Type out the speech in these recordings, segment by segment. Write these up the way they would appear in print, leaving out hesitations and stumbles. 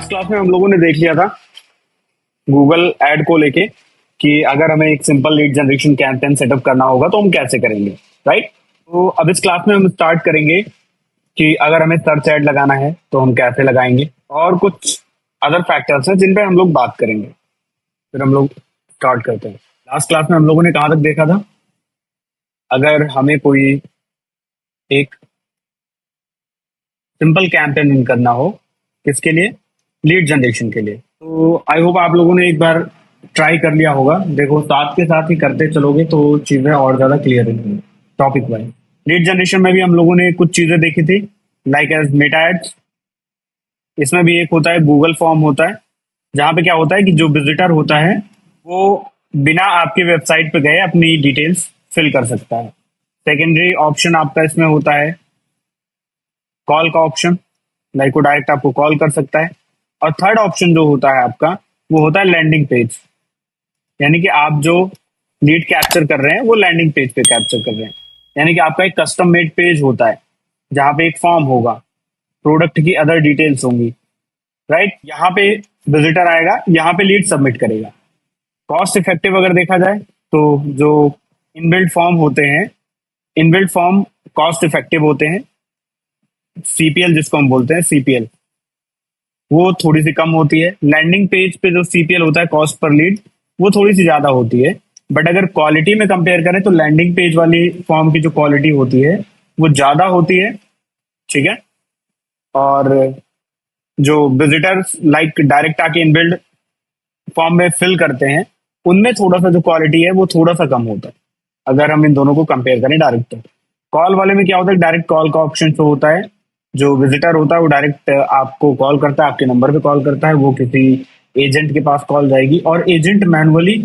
Last class में हम लोगों ने देख लिया था गूगल एड को लेके कि अगर हमें एक simple lead generation campaign setup करना होगा तो हम कैसे करेंगे, राइट। तो अब इस क्लास में हम स्टार्ट करेंगे कि अगर हमें सर्च एड लगाना है तो हम कैसे लगाएंगे और कुछ अदर फैक्टर्स हैं जिन पे हम लोग बात करेंगे। फिर हम लोग स्टार्ट करते हैं। लास्ट क्लास में हम लोगों ने कहाँ तक देखा था, अगर हमें कोई एक सिंपल कैंपेन रन करना हो, किसके लिए, लीड जनरेशन के लिए, तो आई होप आप लोगों ने एक बार ट्राई कर लिया होगा। देखो साथ के साथ ही करते चलोगे तो चीजें और ज्यादा क्लियर रहेंगी। टॉपिक वाइज लीड जनरेशन में भी हम लोगों ने कुछ चीजें देखी थी, लाइक एज मेटा एड्स। इसमें भी एक होता है गूगल फॉर्म होता है, जहाँ पे क्या होता है कि जो विजिटर होता है वो बिना आपके वेबसाइट पे गए अपनी डिटेल्स फिल कर सकता है। सेकेंडरी ऑप्शन आपका इसमें होता है कॉल का ऑप्शन, लाइक वो डायरेक्ट आपको कॉल कर सकता है। और थर्ड ऑप्शन जो होता है आपका वो होता है लैंडिंग पेज, यानी कि आप जो लीड कैप्चर कर रहे हैं वो लैंडिंग पेज पे कैप्चर कर रहे हैं। यानी कि आपका एक कस्टम मेड पेज होता है जहाँ पे एक फॉर्म होगा, प्रोडक्ट की अदर डिटेल्स होंगी, राइट। यहाँ पे विजिटर आएगा, यहाँ पे लीड सबमिट करेगा। कॉस्ट इफेक्टिव अगर देखा जाए तो जो इनबिल्ट फॉर्म होते हैं, इनबिल्ट फॉर्म कॉस्ट इफेक्टिव होते हैं। सीपीएल जिसको हम बोलते हैं, सीपीएल वो थोड़ी सी कम होती है। लैंडिंग पेज पे जो सीपीएल होता है, कॉस्ट पर लीड, वो थोड़ी सी ज्यादा होती है। बट अगर क्वालिटी में कंपेयर करें तो लैंडिंग पेज वाली फॉर्म की जो क्वालिटी होती है वो ज्यादा होती है, ठीक है। और जो विजिटर्स लाइक डायरेक्ट आके इनबिल्ड फॉर्म में फिल करते हैं उनमें थोड़ा सा जो क्वालिटी है वो थोड़ा सा कम होता है अगर हम इन दोनों को कंपेयर करें डायरेक्ट। तो कॉल वाले में क्या होता है, डायरेक्ट कॉल का ऑप्शन शो होता है। जो विजिटर होता है वो डायरेक्ट आपको कॉल करता है, आपके नंबर पे कॉल करता है, वो किसी एजेंट के पास कॉल जाएगी और एजेंट मैनुअली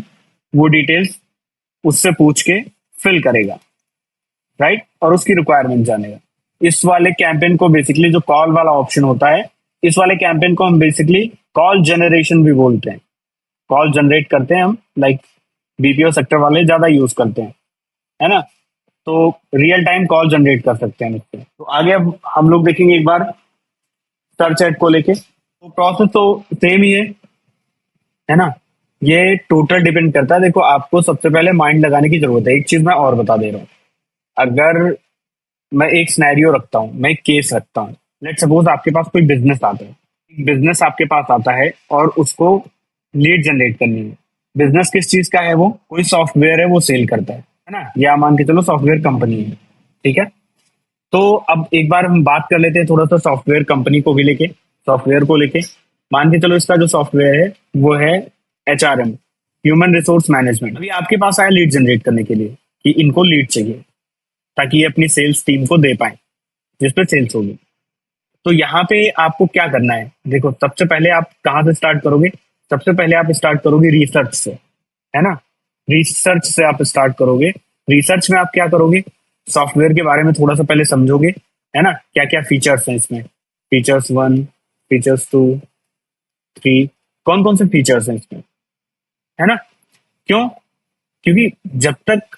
वो डिटेल्स उससे पूछ के फिल करेगा, राइट, और उसकी रिक्वायरमेंट जानेगा। इस वाले कैंपेन को बेसिकली जो कॉल वाला ऑप्शन होता है, इस वाले कैंपेन को हम बेसिकली कॉल जनरेशन भी बोलते हैं। कॉल जनरेट करते हैं हम, लाइक बीपीओ सेक्टर वाले ज्यादा यूज करते हैं, है ना। तो रियल टाइम कॉल जनरेट कर सकते हैं इससे। तो आगे अब हम लोग देखेंगे एक बार सर्च एड को लेके। तो प्रोसेस तो सेम ही है ना। ये टोटल डिपेंड करता है। देखो आपको सबसे पहले माइंड लगाने की जरूरत है। एक चीज मैं और बता दे रहा हूँ, अगर मैं एक सिनेरियो रखता हूँ, मैं एक केस रखता हूँ। लेट सपोज आपके पास कोई बिजनेस आता है, बिजनेस आपके पास आता है और उसको लीड जनरेट करनी है। बिजनेस किस चीज का है, वो कोई सॉफ्टवेयर है, वो सेल करता है ना, या मान के चलो सॉफ्टवेयर कंपनी है, ठीक है। तो अब एक बार हम बात कर लेते हैं थोड़ा सा सॉफ्टवेयर कंपनी को भी लेके, सॉफ्टवेयर को लेके। मान के चलो इसका जो सॉफ्टवेयर है वो है एचआरएम, ह्यूमन रिसोर्स मैनेजमेंट। अभी आपके पास आया लीड जनरेट करने के लिए कि इनको लीड चाहिए ताकि ये अपनी सेल्स टीम को दे पाए जिसपे सेल्स होगी। तो यहाँ पे आपको क्या करना है, देखो सबसे पहले आप कहाँ से स्टार्ट करोगे। सबसे पहले आप स्टार्ट करोगे रिसर्च से, है ना। रिसर्च से आप स्टार्ट करोगे। रिसर्च में आप क्या करोगे, सॉफ्टवेयर के बारे में थोड़ा सा पहले समझोगे, है ना, क्या क्या फीचर्स हैं इसमें, फीचर्स 1, फीचर्स 2, 3, कौन कौन से फीचर्स हैं इसमें, है ना। क्यों, क्योंकि जब तक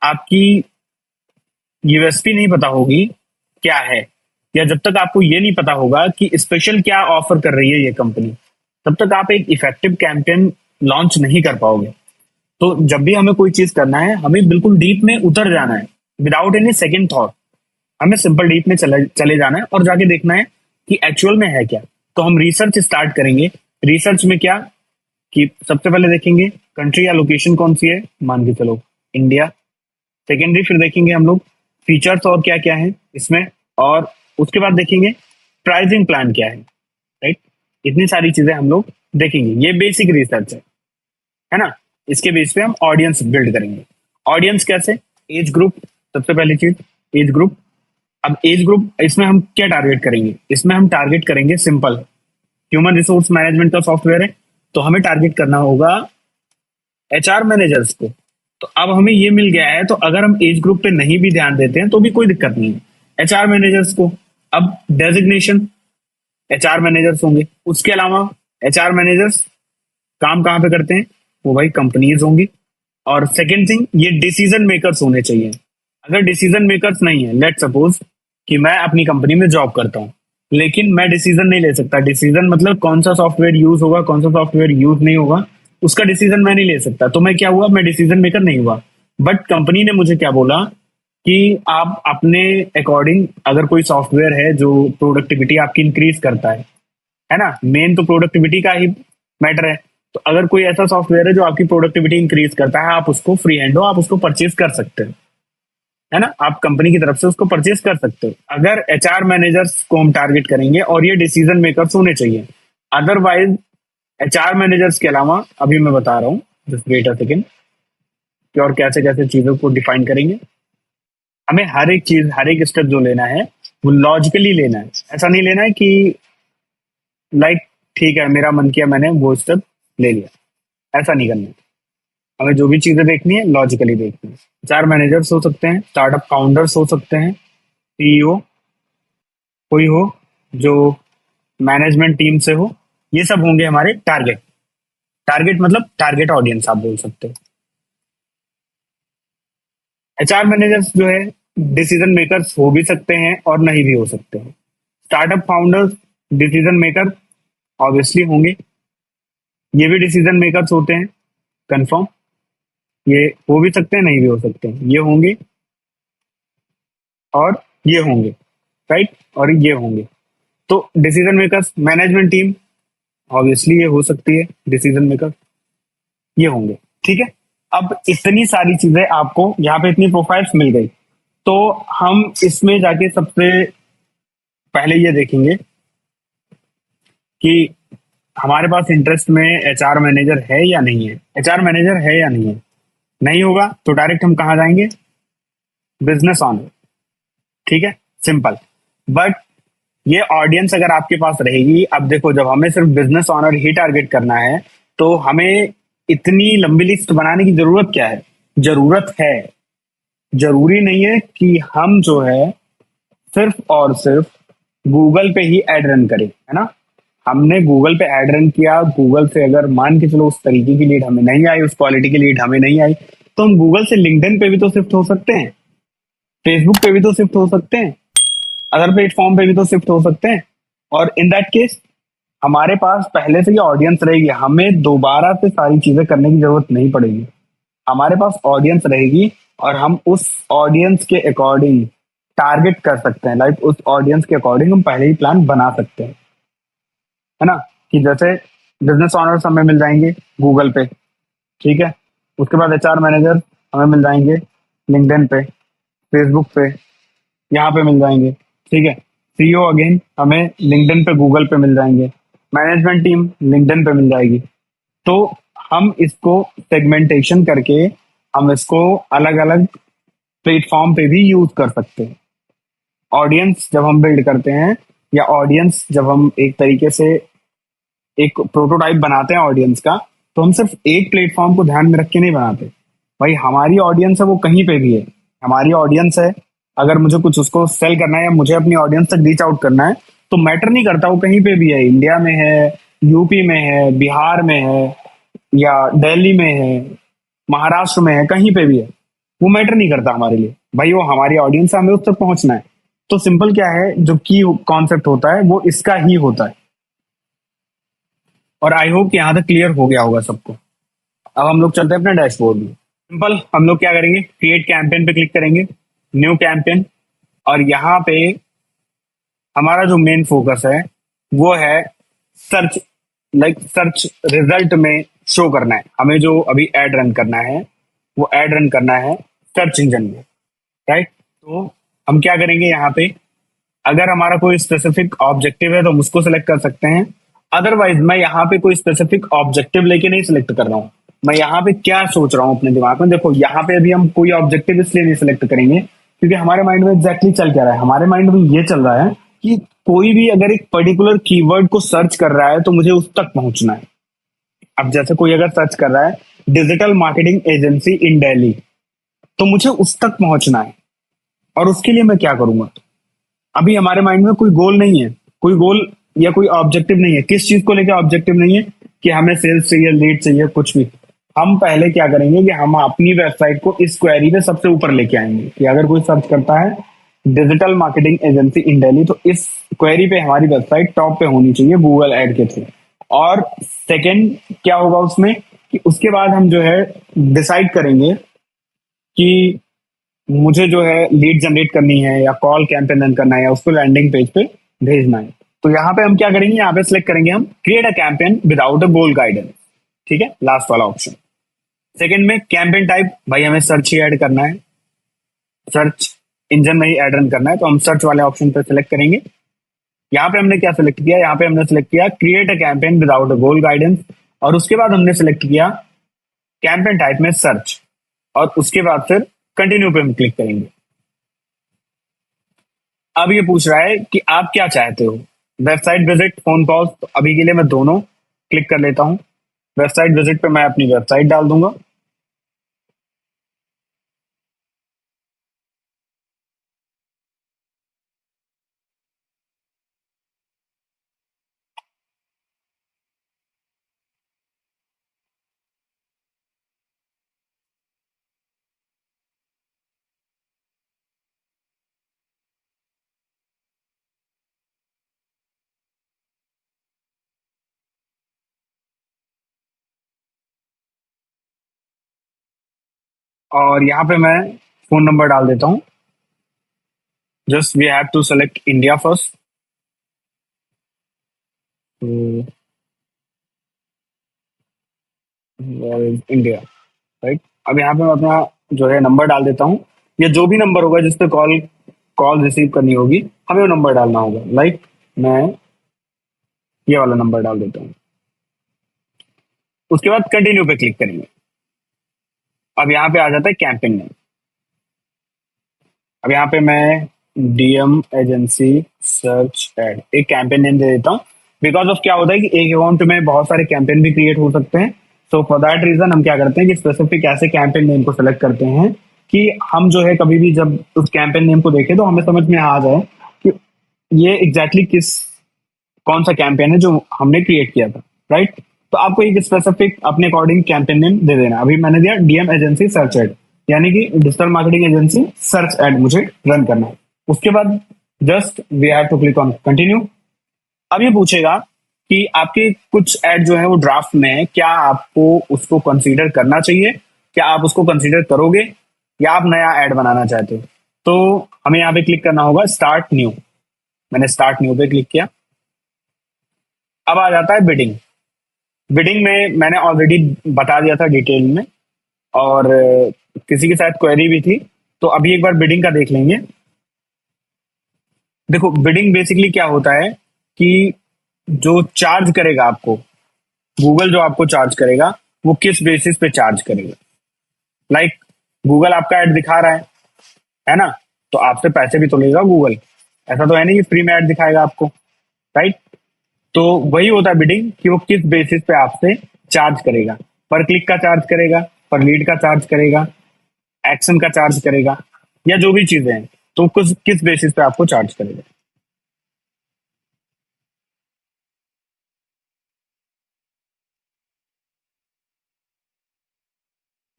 आपकी यूएसपी नहीं पता होगी क्या है, या जब तक आपको ये नहीं पता होगा कि स्पेशल क्या ऑफर कर रही है ये कंपनी, तब तक आप एक इफेक्टिव कैंपेन लॉन्च नहीं कर पाओगे। तो जब भी हमें कोई चीज करना है, हमें बिल्कुल डीप में उतर जाना है विदाउट एनी सेकंड थॉट। हमें सिंपल डीप में चले जाना है और जाके देखना है कि एक्चुअल में है क्या। तो हम रिसर्च स्टार्ट करेंगे। रिसर्च में क्या कि सबसे पहले देखेंगे कंट्री या लोकेशन कौन सी है, मान के चलो इंडिया। सेकेंडरी फिर देखेंगे हम लोग फीचर्स और क्या क्या है इसमें, और उसके बाद देखेंगे प्राइसिंग प्लान क्या है, राइट। इतनी सारी चीजें हम लोग देखेंगे। ये बेसिक रिसर्च है ना। इसके बेस पे हम ऑडियंस बिल्ड करेंगे। ऑडियंस कैसे, एज ग्रुप, सबसे पहली चीज एज ग्रुप। अब एज ग्रुप इसमें हम क्या टारगेट करेंगे, इसमें हम टारगेट करेंगे सिंपल, ह्यूमन रिसोर्स मैनेजमेंट का सॉफ्टवेयर है तो हमें टारगेट करना होगा एचआर मैनेजर्स को। तो अब हमें ये मिल गया है, तो अगर हम एज ग्रुप पे नहीं भी ध्यान देते हैं तो भी कोई दिक्कत नहीं है, एचआर मैनेजर्स को। अब डेजिग्नेशन एचआर मैनेजर्स होंगे। उसके अलावा एचआर मैनेजर्स काम कहाँ पे करते हैं, वो भाई कंपनीज होंगी। और सेकेंड थिंग, ये डिसीजन मेकर्स होने चाहिए। अगर डिसीजन मेकर्स नहीं है, लेट सपोज कि मैं अपनी कंपनी में जॉब करता हूँ, लेकिन मैं डिसीजन नहीं ले सकता। डिसीजन मतलब कौन सा सॉफ्टवेयर यूज होगा, कौन सा सॉफ्टवेयर यूज नहीं होगा, उसका डिसीजन मैं नहीं ले सकता। तो मैं क्या हुआ, मैं डिसीजन मेकर नहीं हुआ। बट कंपनी ने मुझे क्या बोला कि आप अपने अकॉर्डिंग, अगर कोई सॉफ्टवेयर है जो प्रोडक्टिविटी आपकी इंक्रीज करता है ना, मेन तो प्रोडक्टिविटी का ही मैटर है। तो अगर कोई ऐसा सॉफ्टवेयर है जो आपकी प्रोडक्टिविटी इंक्रीज करता है, आप उसको फ्री हैंड हो, आप उसको परचेज कर सकते हो, है ना, आप कंपनी की तरफ से उसको परचेज कर सकते हो। अगर एचआर मैनेजर्स को हम टारगेट करेंगे और ये डिसीजन मेकर्स होने चाहिए। अदरवाइज एचआर मैनेजर्स के अलावा अभी मैं बता रहा हूँ, जस्ट वेट अ सेकेंड, कि और कैसे कैसे चीजों को डिफाइन करेंगे। हमें हर एक चीज, हर एक स्टेप जो लेना है वो लॉजिकली लेना है। ऐसा नहीं लेना है कि लाइक ठीक है मेरा मन किया मैंने वो स्टेप ले लिया, ऐसा नहीं करना है। हमें जो भी चीजें देखनी है लॉजिकली देखनी है। एचआर मैनेजर्स हो सकते हैं, स्टार्टअप फाउंडर्स हो सकते हैं, सीईओ कोई हो जो मैनेजमेंट टीम से हो, ये सब होंगे हमारे टारगेट। टारगेट मतलब टारगेट ऑडियंस आप बोल सकते हो। एचआर मैनेजर्स जो है डिसीजन मेकर्स हो भी सकते हैं और नहीं भी हो सकते हैं। Startup founders decision maker obviously होंगे, ये भी डिसीजन मेकर्स होते हैं कंफर्म। ये हो भी सकते हैं, नहीं भी हो सकते हैं, ये होंगे और ये होंगे, राइट, और ये होंगे। तो decision makers, management team obviously ये हो सकती है डिसीजन मेकर, ये होंगे। ठीक है, अब इतनी सारी चीजें आपको यहाँ पे, इतनी प्रोफाइल्स मिल गई, तो हम इसमें जाके सबसे पहले ये देखेंगे कि हमारे पास इंटरेस्ट में एचआर मैनेजर है या नहीं है। एचआर मैनेजर है या नहीं है, नहीं होगा तो डायरेक्ट हम कहाँ जाएंगे, बिजनेस ऑनर। ठीक है, सिंपल। बट ये ऑडियंस अगर आपके पास रहेगी, अब देखो जब हमें सिर्फ बिजनेस ऑनर ही टारगेट करना है तो हमें इतनी लंबी लिस्ट बनाने की जरूरत क्या है। जरूरत है, जरूरी नहीं है कि हम जो है सिर्फ और सिर्फ गूगल पे ही एड रन करें, है ना। हमने गूगल पे एड रन किया, गूगल से अगर मान के चलो उस तरीके की लीड हमें नहीं आई, उस क्वालिटी की लीड हमें नहीं आई, तो हम गूगल से लिंक्डइन पे भी तो शिफ्ट हो सकते हैं, फेसबुक पे भी तो शिफ्ट हो सकते हैं, अदर प्लेटफॉर्म पे भी तो शिफ्ट हो सकते हैं। और इन दैट केस हमारे पास पहले से ही ऑडियंस रहेगी, हमें दोबारा से सारी चीजें करने की जरूरत नहीं पड़ेगी। हमारे पास ऑडियंस रहेगी और हम उस ऑडियंस के अकॉर्डिंग टारगेट कर सकते हैं, लाइक उस ऑडियंस के अकॉर्डिंग हम पहले ही प्लान बना सकते हैं, है ना। कि जैसे बिजनेस ऑनर्स हमें मिल जाएंगे गूगल पे, ठीक है, उसके बाद एचआर मैनेजर हमें मिल जाएंगे लिंक्डइन पे, फेसबुक पे, यहाँ पे मिल जाएंगे। ठीक है, सीईओ अगेन हमें लिंक्डइन पे, गूगल पे मिल जाएंगे, मैनेजमेंट टीम लिंक्डइन पे मिल जाएगी। तो हम इसको सेगमेंटेशन करके हम इसको अलग अलग प्लेटफॉर्म पे भी यूज कर सकते हैं। ऑडियंस जब हम बिल्ड करते हैं, या ऑडियंस जब हम एक तरीके से एक प्रोटोटाइप बनाते हैं ऑडियंस का, तो हम सिर्फ एक प्लेटफॉर्म को ध्यान में रख के नहीं बनाते। भाई हमारी ऑडियंस है वो कहीं पे भी है, हमारी ऑडियंस है, अगर मुझे कुछ उसको सेल करना है या मुझे अपनी ऑडियंस तक रीच आउट करना है, तो मैटर नहीं करता वो कहीं पे भी है, इंडिया में है, यूपी में है, बिहार में है, या दिल्ली में है, महाराष्ट्र में है, कहीं पे भी है, वो मैटर नहीं करता हमारे लिए। भाई वो हमारी ऑडियंस है, हमें उस तक पहुंचना है। तो सिंपल क्या है, जो की कॉन्सेप्ट होता है वो इसका ही होता है। और आई होप कि यहाँ तक क्लियर हो गया होगा सबको। अब हम लोग चलते हैं अपने डैशबोर्ड में। सिंपल, हम लोग क्या करेंगे, क्रिएट कैंपेन पे क्लिक करेंगे, न्यू कैंपेन, और यहाँ पे हमारा जो मेन फोकस है वो है सर्च, लाइक सर्च रिजल्ट में शो करना है हमें। जो अभी एड रन करना है वो एड रन करना है सर्च इंजन में, राइट। तो हम क्या करेंगे यहाँ पे, अगर हमारा कोई स्पेसिफिक ऑब्जेक्टिव है तो हम उसको सिलेक्ट कर सकते हैं। अदरवाइज मैं यहाँ पे कोई स्पेसिफिक ऑब्जेक्टिव लेके नहीं सिलेक्ट कर रहा हूँ। मैं यहाँ पे क्या सोच रहा हूँ अपने दिमाग में, देखो यहाँ पे अभी हम कोई ऑब्जेक्टिव इसलिए नहीं सिलेक्ट करेंगे क्योंकि हमारे माइंड में एग्जैक्टली चल क्या रहा है। हमारे माइंड में ये चल रहा है कि कोई भी अगर एक पर्टिकुलर कीवर्ड को सर्च कर रहा है तो मुझे उस तक पहुंचना है। अब जैसे कोई अगर सर्च कर रहा है digital marketing agency in Delhi, तो मुझे उस तक पहुंचना है, और उसके लिए मैं क्या करूंगा। अभी हमारे माइंड में कोई गोल नहीं है, कोई गोल या कोई ऑब्जेक्टिव नहीं है। किस चीज को लेकर ऑब्जेक्टिव नहीं है कि हमें सेल्स चाहिए, लीड चाहिए, कुछ भी। हम पहले क्या करेंगे कि हम अपनी वेबसाइट को इस क्वेरी में सबसे ऊपर लेके आएंगे कि अगर कोई सर्च करता है digital marketing agency in Delhi, तो इस क्वेरी पे हमारी वेबसाइट टॉप पे होनी चाहिए गूगल ऐड के थ्रू। और सेकंड क्या होगा उसमें कि उसके बाद हम जो है डिसाइड करेंगे कि मुझे जो है लीड जनरेट करनी है या कॉल कैंपेन रन करना है या उसको लैंडिंग पेज पे भेजना है। तो यहाँ पे हम क्या करेंगे, यहाँ पे सिलेक्ट करेंगे हम create a campaign without a goal guidance. ठीक है, लास्ट वाला ऑप्शन। सेकंड में कैंपेन टाइप, भाई हमें सर्च ही ऐड करना है, सर्च इंजन में ही ऐड रन करना है, तो हम सर्च वाले ऑप्शन पर सिलेक्ट करेंगे। यहाँ पे हमने क्या सिलेक्ट किया, यहाँ पे हमने सिलेक्ट किया create a campaign without a goal guidance, और उसके बाद हमने सिलेक्ट किया कैंपेन टाइप में सर्च, और उसके बाद फिर कंटिन्यू पे हम क्लिक करेंगे। अब ये पूछ रहा है कि आप क्या चाहते हो, वेबसाइट विजिट, फोन कॉल्स। तो अभी के लिए मैं दोनों क्लिक कर लेता हूँ। वेबसाइट विजिट पे मैं अपनी वेबसाइट डाल दूंगा। और यहाँ पे मैं फोन नंबर डाल देता हूँ। Just we have to select India first. India, right. अब यहाँ पे मैं अपना जो है नंबर डाल देता हूँ, या जो भी नंबर होगा जिस पे कॉल कॉल रिसीव करनी होगी हमें वो नंबर डालना होगा। लाइक मैं ये वाला नंबर डाल देता हूँ। उसके बाद कंटिन्यू पे क्लिक करेंगे। अब यहाँ पे आ जाता है कैंपेन नेम। अब यहाँ पे मैं डीएम एजेंसी सर्च एड एक कैंपेन नेम दे देता हूँ। बिकॉज ऑफ क्या होता है कि एक अकाउंट में बहुत सारे कैंपेन भी क्रिएट हो सकते हैं। सो फॉर दैट रीजन हम क्या करते हैं कि स्पेसिफिक ऐसे कैंपेन नेम को सिलेक्ट करते हैं कि हम जो है कभी भी जब उस कैंपेन नेम को देखें तो हमें समझ में आ जाए कि ये एग्जैक्टली किस कौन सा कैंपेन है जो हमने क्रिएट किया था, राइट। तो आपको एक स्पेसिफिक अपने अकॉर्डिंग कैंपेन नेम दे देना। अभी मैंने दिया डीएम एजेंसी सर्च एड, यानी कि digital marketing agency search ad मुझे रन करना है। उसके बाद just we have to click on continue. अब ये पूछेगा कि आपके कुछ ऐड जो है वो ड्राफ्ट में है, क्या आपको उसको कंसीडर करना चाहिए, क्या आप उसको कंसीडर करोगे, या आप नया ऐड बनाना चाहते हो। तो हमें यहाँ पे क्लिक करना होगा स्टार्ट न्यू। मैंने स्टार्ट न्यू पे क्लिक किया। अब आ जाता है बिडिंग। बिडिंग में मैंने ऑलरेडी बता दिया था डिटेल में, और किसी के साथ क्वेरी भी थी, तो अभी एक बार बिडिंग का देख लेंगे। देखो बिडिंग बेसिकली क्या होता है कि जो चार्ज करेगा आपको गूगल, जो आपको चार्ज करेगा वो किस बेसिस पे चार्ज करेगा। लाइक गूगल आपका ऐड दिखा रहा है ना, तो आपसे पैसे भी तो लेगा गूगल। ऐसा तो है नहीं कि फ्री में ऐड दिखाएगा आपको, राइट। तो वही होता है बिडिंग कि वो किस बेसिस पे आपसे चार्ज करेगा। पर क्लिक का चार्ज करेगा, पर लीड का चार्ज करेगा, एक्शन का चार्ज करेगा, या जो भी चीजें हैं, तो कुछ किस बेसिस पे आपको चार्ज करेगा।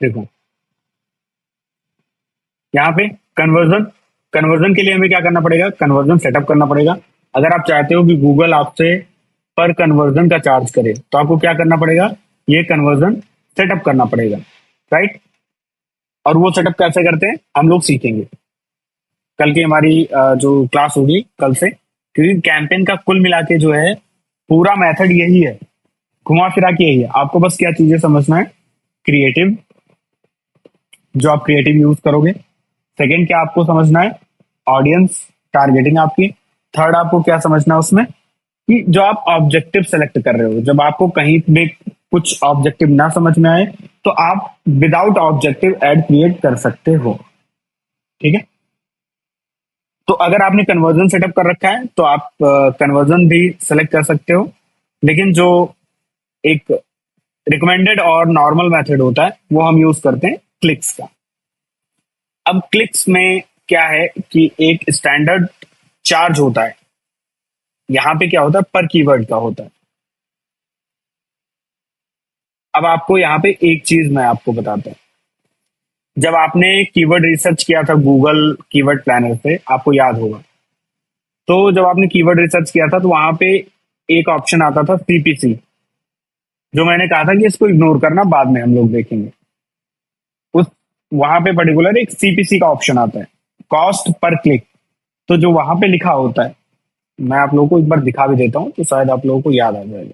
देखो यहाँ पे कन्वर्जन, कन्वर्जन के लिए हमें क्या करना पड़ेगा, कन्वर्जन सेटअप करना पड़ेगा। अगर आप चाहते हो कि गूगल आपसे पर कन्वर्जन का चार्ज करे तो आपको क्या करना पड़ेगा, ये कन्वर्जन सेटअप करना पड़ेगा, राइट। और वो सेटअप कैसे करते हैं हम लोग सीखेंगे कल की हमारी जो क्लास होगी कल से, क्योंकि कैंपेन का कुल मिला के जो है पूरा मेथड यही है, घुमा फिरा के यही है। आपको बस क्या चीजें समझना है, क्रिएटिव, जो आप क्रिएटिव यूज करोगे। सेकंड क्या आपको समझना है, ऑडियंस टारगेटिंग आपकी। थर्ड आपको क्या समझना है उसमें कि जो आप ऑब्जेक्टिव सेलेक्ट कर रहे हो, जब आपको कहीं पे कुछ ऑब्जेक्टिव ना समझ में आए तो आप विदाउट ऑब्जेक्टिव एड क्रिएट कर सकते हो, ठीक है। तो अगर आपने कन्वर्जन सेटअप कर रखा है तो आप कन्वर्जन भी सेलेक्ट कर सकते हो, लेकिन जो एक रिकमेंडेड और नॉर्मल मेथड होता है वो हम यूज करते हैं क्लिक्स का। अब क्लिक्स में क्या है कि एक स्टैंडर्ड चार्ज होता है। यहाँ पे क्या होता है, पर कीवर्ड का होता है। अब आपको यहाँ पे एक चीज मैं आपको बताता हूँ। जब आपने कीवर्ड रिसर्च किया था गूगल कीवर्ड प्लानर से, आपको याद होगा, तो जब आपने कीवर्ड रिसर्च किया था तो वहां पे एक ऑप्शन आता था सीपीसी, जो मैंने कहा था कि इसको इग्नोर करना, बाद में हम लोग देखेंगे। उस वहां पे पर्टिकुलर एक सीपीसी का ऑप्शन आता है, कॉस्ट पर क्लिक। तो जो वहां पे लिखा होता है, मैं आप लोगों को एक बार दिखा भी देता हूँ तो शायद आप लोगों को याद आ जाएगा।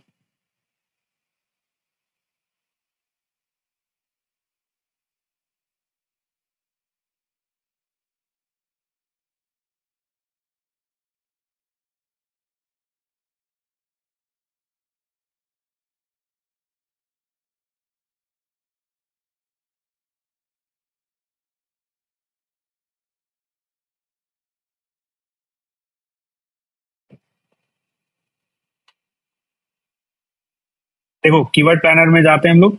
देखो, कीवर्ड प्लानर में जाते हैं हम लोग।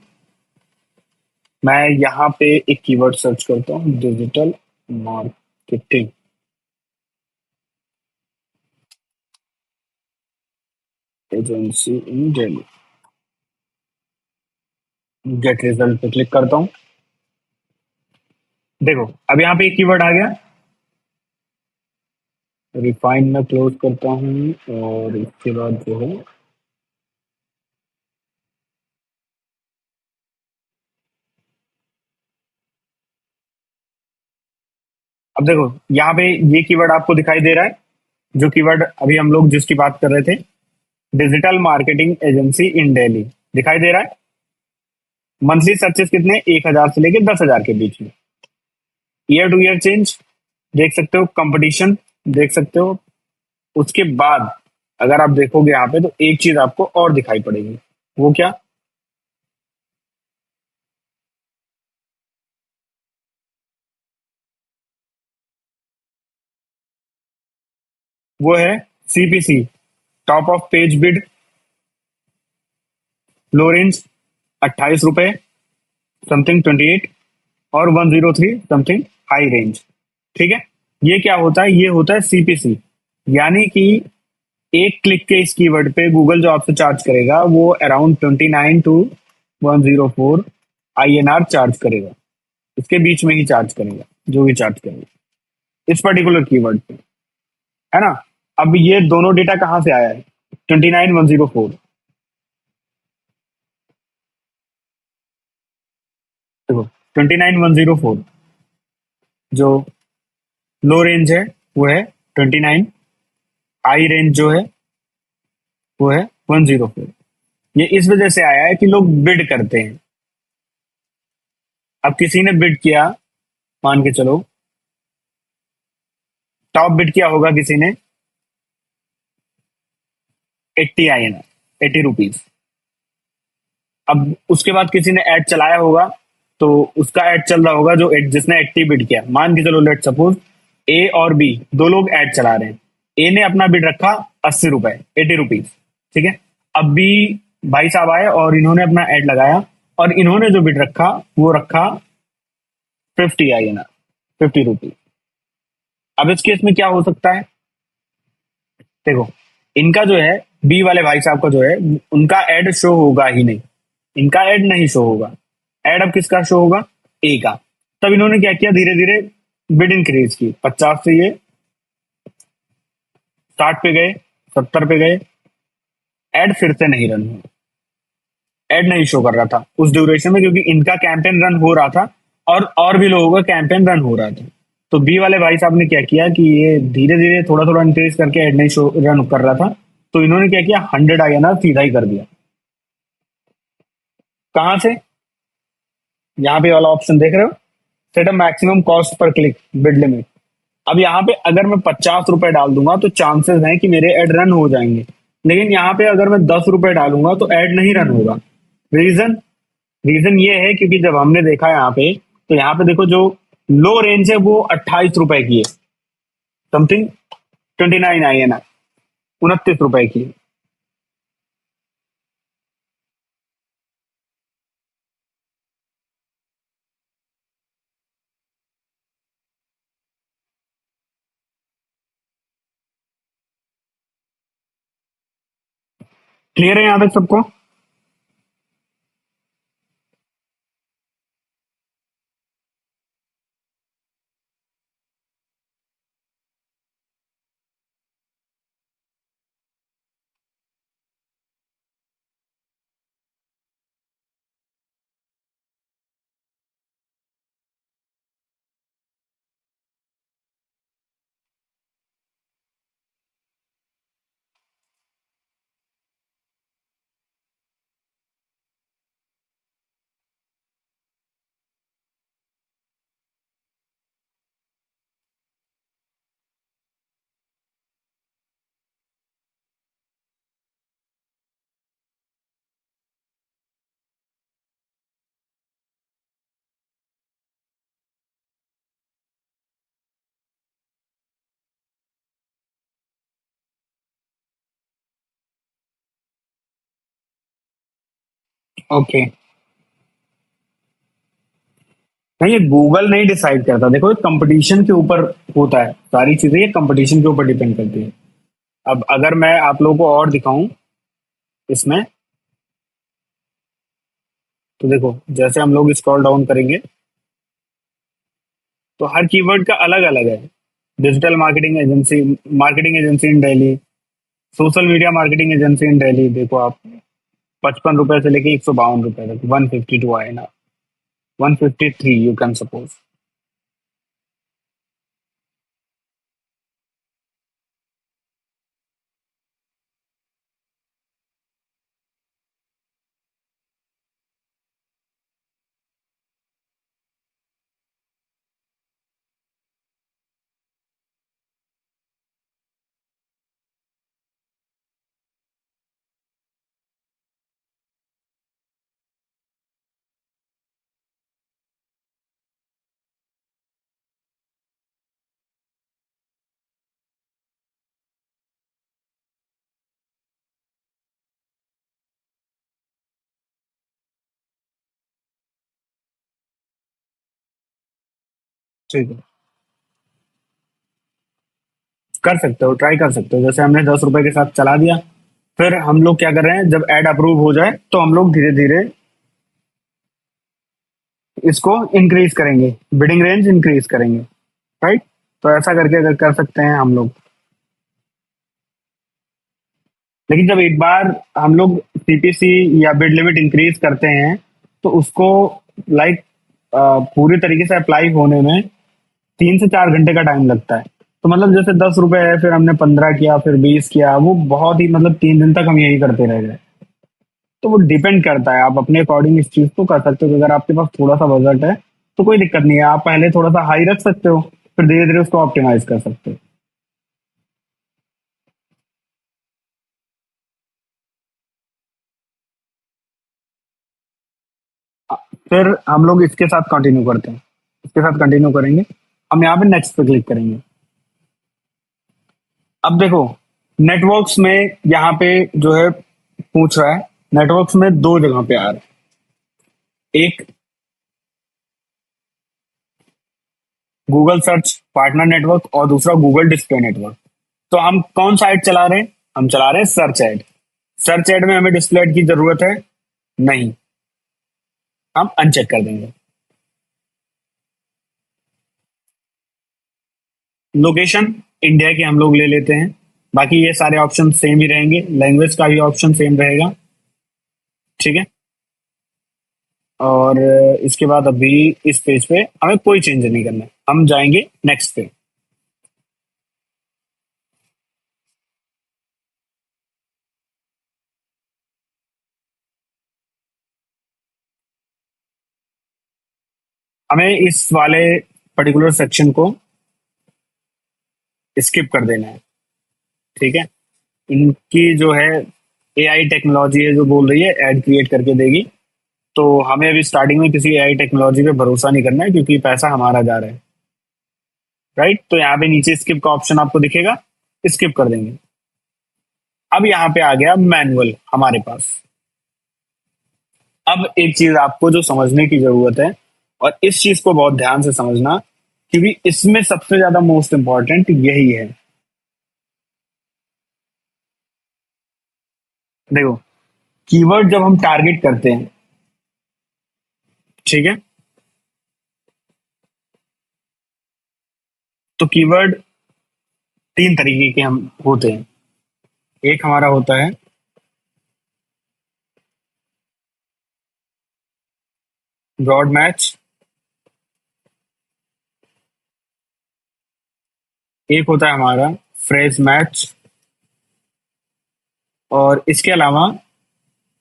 मैं यहाँ पे एक कीवर्ड सर्च करता हूँ, digital marketing agency in Delhi. Get result पे क्लिक करता हूँ। देखो, अब यहाँ पे एक कीवर्ड आ गया। रिफाइन में क्लोज करता हूँ और इसके बाद जो है, अब देखो यहाँ पे ये कीवर्ड आपको दिखाई दे रहा है, जो कीवर्ड अभी हम लोग जिसकी बात कर रहे थे, digital marketing agency in Delhi, दिखाई दे रहा है। मंथली सर्चेस कितने, 1,000 से लेके 10,000 के बीच में। ईयर टू ईयर चेंज देख सकते हो, कंपटीशन देख सकते हो। उसके बाद अगर आप देखोगे यहाँ पे तो एक चीज आपको और दिखाई पड़ेगी। वो क्या? वो है CPC, top of page bid, low range 28 रुपए समथिंग 28, और 103 समथिंग हाई रेंज। ठीक है, ये क्या होता है? ये होता है सीपीसी, यानी कि एक क्लिक के इस कीवर्ड पे गूगल जो आपसे चार्ज करेगा वो अराउंड 29 to 104 INR चार्ज करेगा। इसके बीच में ही चार्ज करेगा, जो भी चार्ज करेगा इस पर्टिकुलर कीवर्ड पे, है ना। अब ये दोनों डेटा कहाँ से आया है? 29,104। देखो, 29,104 जो लो रेंज है वो है 29, हाई रेंज जो है वो है 104। ये इस वजह से आया है कि लोग बिड करते हैं। अब किसी ने बिड किया, मान के चलो टॉप बिड किया होगा किसी ने 80 INR, 80 रुपीज। अब उसके बाद किसी ने ऐड चलाया होगा, तो उसका ऐड चल रहा होगा, जो जिसने 80 बिड किया, मान के चलो लेट सपोज ए और बी दो लोग ऐड चला रहे हैं। ए ने अपना बिड रखा 80 रुपए, 80 रुपीज। ठीक है, अब बी भाई साहब आए और इन्होंने अपना ऐड लगाया, और इन्होंने जो बिड रखा वो रखा 50 INR, 50 रुपीज। अब इस केस में क्या हो सकता है? देखो, इनका जो है, बी वाले भाई साहब का जो है, उनका एड शो होगा ही नहीं, इनका ऐड नहीं शो होगा। ऐड अब किसका शो होगा? ए का। तब इन्होंने क्या किया, धीरे धीरे बिड इंक्रीज की, 50 से ये 60 पे गए, 70 पे गए। ऐड फिर से नहीं रन हुआ, ऐड नहीं शो कर रहा था उस ड्यूरेशन में, क्योंकि इनका कैंपेन रन हो रहा था और भी लोगों का कैंपेन रन हो रहा था। तो बी वाले भाई साहब ने क्या किया कि ये धीरे धीरे थोड़ा थोड़ा इंक्रीज करके ऐड नहीं शो रन कर रहा था, तो इन्होंने क्या किया, 100 INR सीधा ही कर दिया। कहां से? यहाँ पे वाला ऑप्शन देख रहे हो, set a maximum cost per click bid limit. अब यहाँ पे अगर मैं 50 रुपए डाल दूंगा तो चांसेस हैं कि मेरे ऐड रन हो जाएंगे, लेकिन यहाँ पे अगर मैं 10 रुपए डालूंगा तो ऐड नहीं रन होगा। रीजन, रीजन ये है क्योंकि जब हमने देखा यहाँ पे, तो यहाँ पे देखो जो लो रेंज है वो 28 रुपए की है, समथिंग 29 INR, 29 रुपए की। क्लियर है यहाँ तक सबको? ओके। नहीं, ये गूगल नहीं डिसाइड करता, देखो ये कंपटीशन के ऊपर होता है, सारी चीजें ये कंपटीशन के ऊपर डिपेंड करती है। अब अगर मैं आप लोगों को और दिखाऊं इसमें, तो देखो जैसे हम लोग स्क्रॉल डाउन करेंगे तो हर कीवर्ड का अलग अलग है। Digital marketing agency in Delhi, social media marketing agency in Delhi, देखो आप 55 रुपए से लेके 152 रुपए तक, 152 आए ना, 153 यू कैन सपोज। ठीक है, कर सकते हो, ट्राई कर सकते हो, जैसे हमने 10 रुपए के साथ चला दिया। फिर हम लोग क्या कर रहे हैं, जब एड अप्रूव हो जाए तो हम लोग धीरे धीरे इसको इंक्रीज करेंगे, बिडिंग रेंज इंक्रीज करेंगे। राइट, तो ऐसा करके अगर कर सकते हैं हम लोग। लेकिन जब एक बार हम लोग सीपीसी या बिड लिमिट इंक्रीज करते हैं तो उसको लाइक पूरी तरीके से अप्लाई होने में 3 से 4 घंटे का टाइम लगता है। तो मतलब जैसे 10 रुपए है, फिर हमने 15 किया, फिर 20 किया, वो बहुत ही मतलब 3 दिन तक हम यही करते रह गए। तो वो डिपेंड करता है, आप अपने अकॉर्डिंग इस चीज को कर सकते हो कि अगर आपके पास थोड़ा सा बजट है तो कोई दिक्कत नहीं है, आप पहले थोड़ा सा हाई रख सकते हो, फिर धीरे धीरे उसको ऑप्टिमाइज कर सकते हो। फिर हम लोग इसके साथ कंटिन्यू करते हैं, इसके साथ कंटिन्यू करेंगे। हम यहाँ पे नेक्स्ट पे क्लिक करेंगे। अब देखो नेटवर्क्स में यहाँ पे जो है पूछ रहा है, नेटवर्क्स में दो जगह पे आ रहा है, एक गूगल सर्च पार्टनर नेटवर्क और दूसरा गूगल डिस्प्ले नेटवर्क। तो हम कौन सा ऐड चला रहे हैं, हम चला रहे हैं सर्च ऐड। सर्च ऐड में हमें डिस्प्ले ऐड की जरूरत है नहीं, हम अनचेक कर देंगे। लोकेशन इंडिया की हम लोग ले लेते हैं, बाकी ये सारे ऑप्शन सेम ही रहेंगे, लैंग्वेज का भी ऑप्शन सेम रहेगा। ठीक है, और इसके बाद अभी इस पेज पे हमें कोई चेंज नहीं करना है, हम जाएंगे नेक्स्ट पे। हमें इस वाले पर्टिकुलर सेक्शन को स्किप कर देना है। ठीक है, इनकी जो है एआई टेक्नोलॉजी है जो बोल रही है एड क्रिएट करके देगी, तो हमें अभी स्टार्टिंग में किसी एआई टेक्नोलॉजी पे भरोसा नहीं करना है क्योंकि पैसा हमारा जा रहा है। राइट, तो यहाँ पे नीचे स्किप का ऑप्शन आपको दिखेगा, स्किप कर देंगे। अब यहाँ पे आ गया मैनुअल हमारे पास। अब एक चीज आपको जो समझने की जरूरत है, और इस चीज को बहुत ध्यान से समझना, क्योंकि इसमें सबसे ज्यादा मोस्ट इंपॉर्टेंट यही है। देखो कीवर्ड जब हम टारगेट करते हैं, ठीक है, तो कीवर्ड 3 तरीके के हम होते हैं। एक हमारा होता है ब्रॉड मैच, एक होता है हमारा फ्रेज मैच, और इसके अलावा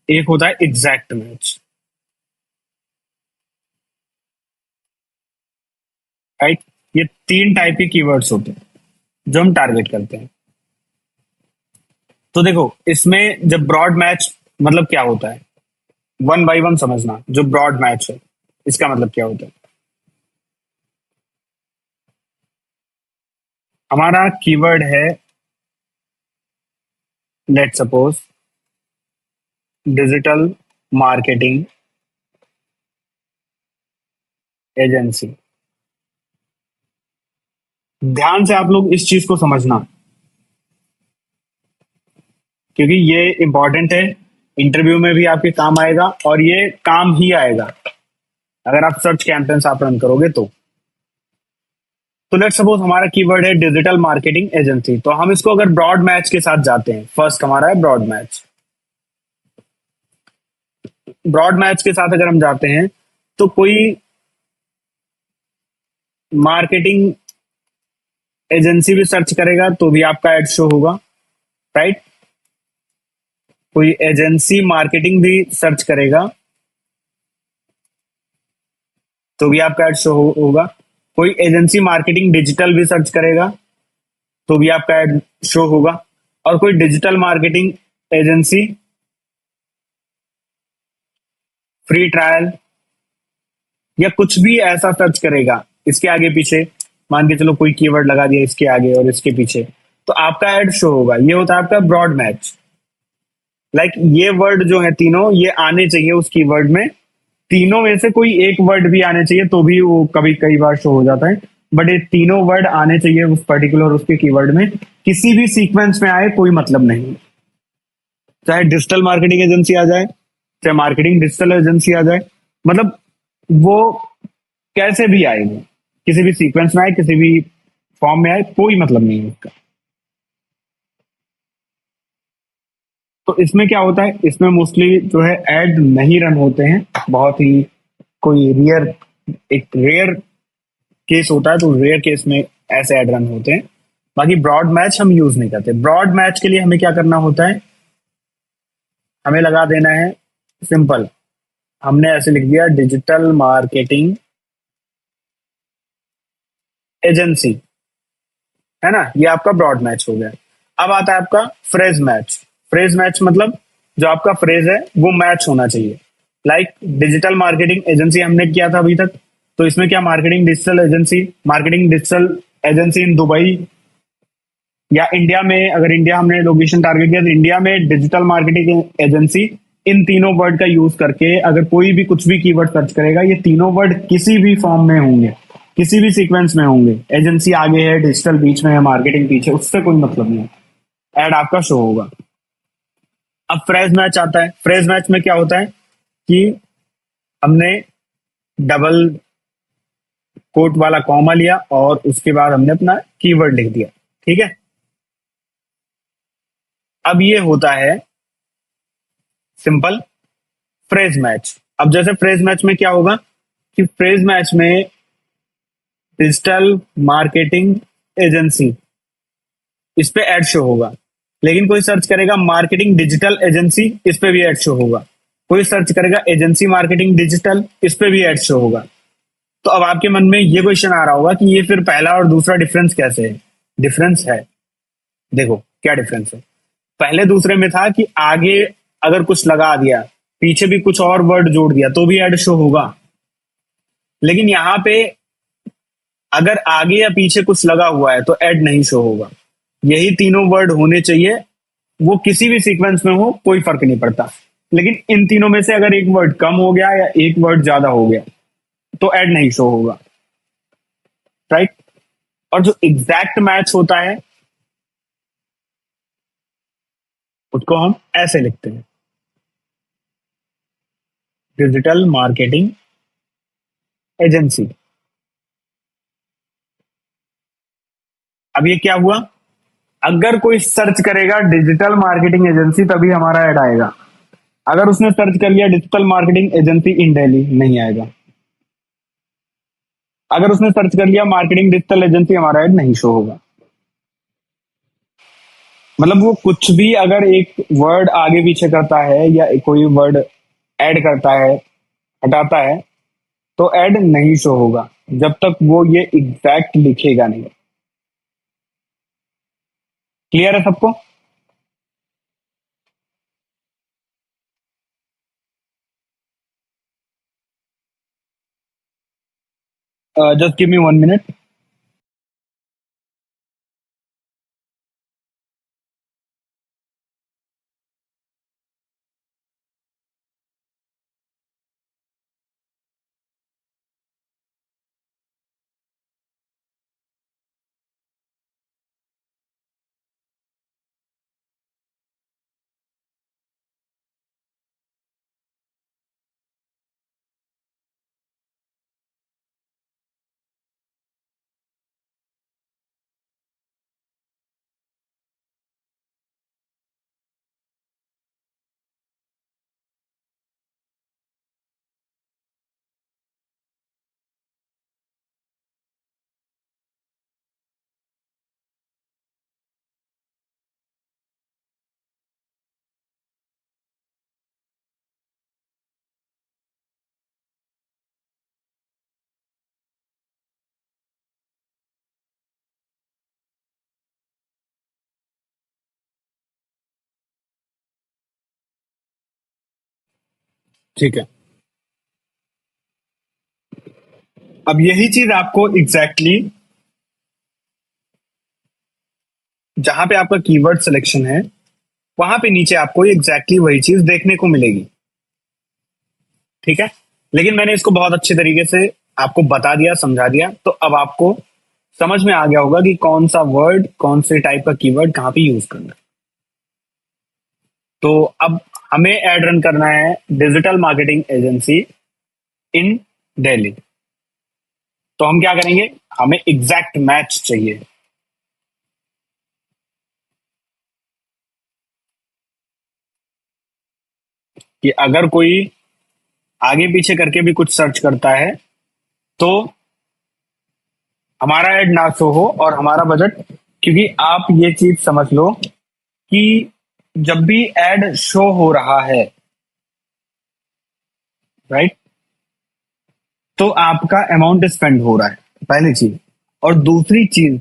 एक होता है एग्जैक्ट मैच। राइट, ये 3 टाइप के कीवर्ड्स होते हैं जो हम टारगेट करते हैं। तो देखो इसमें जब ब्रॉड मैच मतलब क्या होता है, वन बाय वन समझना। जो ब्रॉड मैच है इसका मतलब क्या होता है, हमारा कीवर्ड है let suppose digital marketing agency. ध्यान से आप लोग इस चीज को समझना, क्योंकि ये इंपॉर्टेंट है, इंटरव्यू में भी आपके काम आएगा और ये काम ही आएगा अगर आप सर्च कैंपेन्स आप रन करोगे तो लेट्स सपोज हमारा कीवर्ड है डिजिटल मार्केटिंग एजेंसी, तो हम इसको अगर ब्रॉड मैच के साथ जाते हैं, फर्स्ट हमारा है ब्रॉड मैच। ब्रॉड मैच के साथ अगर हम जाते हैं तो कोई मार्केटिंग एजेंसी भी सर्च करेगा तो भी आपका एड शो होगा, राइट। कोई एजेंसी मार्केटिंग भी सर्च करेगा तो भी आपका एड शो होगा। कोई एजेंसी मार्केटिंग डिजिटल भी सर्च करेगा तो भी आपका एड शो होगा। और कोई digital marketing agency free trial या कुछ भी ऐसा सर्च करेगा इसके आगे पीछे, मान के चलो कोई कीवर्ड लगा दिया इसके आगे और इसके पीछे, तो आपका एड शो होगा। ये होता है आपका ब्रॉड मैच। लाइक ये वर्ड जो है तीनों ये आने चाहिए उस कीवर्ड में, तीनों में से कोई एक वर्ड भी आने चाहिए तो भी वो कभी कई बार शो हो जाता है, बट ये तीनों वर्ड आने चाहिए उस पर्टिकुलर उसके कीवर्ड में। किसी भी सीक्वेंस में आए कोई मतलब नहीं, चाहे डिजिटल मार्केटिंग एजेंसी आ जाए, चाहे मार्केटिंग डिजिटल एजेंसी आ जाए, मतलब वो कैसे भी आए, वो किसी भी सीक्वेंस में आए, किसी भी फॉर्म में आए, कोई मतलब नहीं है उसका। तो इसमें क्या होता है, इसमें मोस्टली जो है एड नहीं रन होते हैं, बहुत ही कोई रेयर, एक रेयर केस होता है तो रेयर केस में ऐसे एड रन होते हैं। बाकी ब्रॉड मैच हम यूज नहीं करते। ब्रॉड मैच के लिए हमें क्या करना होता है, हमें लगा देना है सिंपल, हमने ऐसे लिख दिया डिजिटल मार्केटिंग एजेंसी, है ना, ये आपका ब्रॉड मैच हो गया। अब आता है आपका फ्रेज मैच। फ्रेज मैच मतलब जो आपका फ्रेज है वो मैच होना चाहिए। लाइक डिजिटल मार्केटिंग एजेंसी हमने किया था अभी तक, तो इसमें क्या marketing digital agency in Dubai या इंडिया में, अगर इंडिया हमने लोकेशन टारगेट किया तो इंडिया में डिजिटल मार्केटिंग एजेंसी, इन तीनों वर्ड का यूज करके अगर कोई भी कुछ भी कीवर्ड सर्च करेगा, ये तीनों वर्ड किसी भी फॉर्म में होंगे, किसी भी सीक्वेंस में होंगे, एजेंसी आगे है, डिजिटल बीच में है, मार्केटिंग पीछे, उससे कोई मतलब नहीं, एड आपका शो होगा। अब फ्रेज मैच आता है। फ्रेज मैच में क्या होता है कि हमने डबल कोट वाला कॉमा लिया और उसके बाद हमने अपना कीवर्ड लिख दिया, ठीक है। अब ये होता है सिंपल फ्रेज मैच। अब जैसे फ्रेज मैच में क्या होगा कि फ्रेज मैच में डिजिटल मार्केटिंग एजेंसी, इस पे एड शो होगा। लेकिन कोई सर्च करेगा मार्केटिंग डिजिटल एजेंसी, इस पे भी एड शो होगा। कोई सर्च करेगा एजेंसी मार्केटिंग डिजिटल, इस पे भी एड शो होगा। तो अब आपके मन में ये क्वेश्चन आ रहा होगा कि ये फिर पहला और दूसरा डिफरेंस कैसे है। डिफरेंस है, देखो क्या डिफरेंस है। पहले दूसरे में था कि आगे अगर कुछ लगा दिया, पीछे भी कुछ और वर्ड जोड़ दिया तो भी एड शो होगा। लेकिन यहाँ पे अगर आगे या पीछे कुछ लगा हुआ है तो ऐड नहीं शो होगा। यही तीनों वर्ड होने चाहिए, वो किसी भी सीक्वेंस में हो कोई फर्क नहीं पड़ता। लेकिन इन तीनों में से अगर एक वर्ड कम हो गया या एक वर्ड ज्यादा हो गया तो ऐड नहीं शो होगा, राइट। और जो एग्जैक्ट मैच होता है उसको हम ऐसे लिखते हैं, डिजिटल मार्केटिंग एजेंसी। अब ये क्या हुआ, अगर कोई सर्च करेगा डिजिटल मार्केटिंग एजेंसी तभी हमारा ऐड आएगा। अगर उसने सर्च कर लिया digital marketing agency in Delhi, नहीं आएगा। अगर उसने सर्च कर लिया मार्केटिंग डिजिटल एजेंसी, हमारा ऐड नहीं शो होगा। मतलब वो कुछ भी अगर एक वर्ड आगे पीछे करता है या कोई वर्ड ऐड करता है, हटाता है, तो ऐड नहीं शो होगा जब तक वो ये एग्जैक्ट लिखेगा नहीं। क्लियर है सबको? Just give me 1 minute. ठीक है। अब यही चीज आपको एग्जैक्टली जहां पे आपका कीवर्ड सिलेक्शन है, वहां पे नीचे आपको एग्जैक्टली वही चीज देखने को मिलेगी। ठीक है। लेकिन मैंने इसको बहुत अच्छे तरीके से आपको बता दिया, समझा दिया, तो अब आपको समझ में आ गया होगा कि कौन सा वर्ड, कौन से टाइप का कीवर्ड कहाँ पे यूज करना है। तो अब हमें एड रन करना है digital marketing agency in Delhi. तो हम क्या करेंगे, हमें एग्जैक्ट मैच चाहिए कि अगर कोई आगे पीछे करके भी कुछ सर्च करता है तो हमारा ऐड ना शो हो और हमारा बजट, क्योंकि आप ये चीज समझ लो कि जब भी एड शो हो रहा है, राइट, तो आपका अमाउंट स्पेंड हो रहा है, पहली चीज। और दूसरी चीज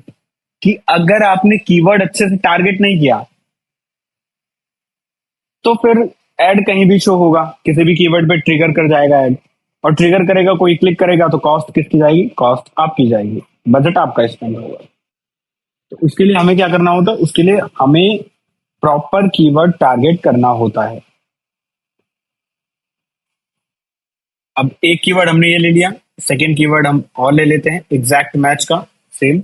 कि अगर आपने कीवर्ड अच्छे से टारगेट नहीं किया तो फिर ऐड कहीं भी शो होगा, किसी भी कीवर्ड पे ट्रिगर कर जाएगा ऐड, और ट्रिगर करेगा, कोई क्लिक करेगा तो कॉस्ट किसकी जाएगी, कॉस्ट आपकी जाएगी, बजट आपका स्पेंड होगा। तो उसके लिए हमें क्या करना होता है, उसके लिए हमें प्रॉपर कीवर्ड टारगेट करना होता है। अब एक कीवर्ड हमने ये ले लिया, सेकेंड कीवर्ड हम और ले लेते हैं एग्जैक्ट मैच का, same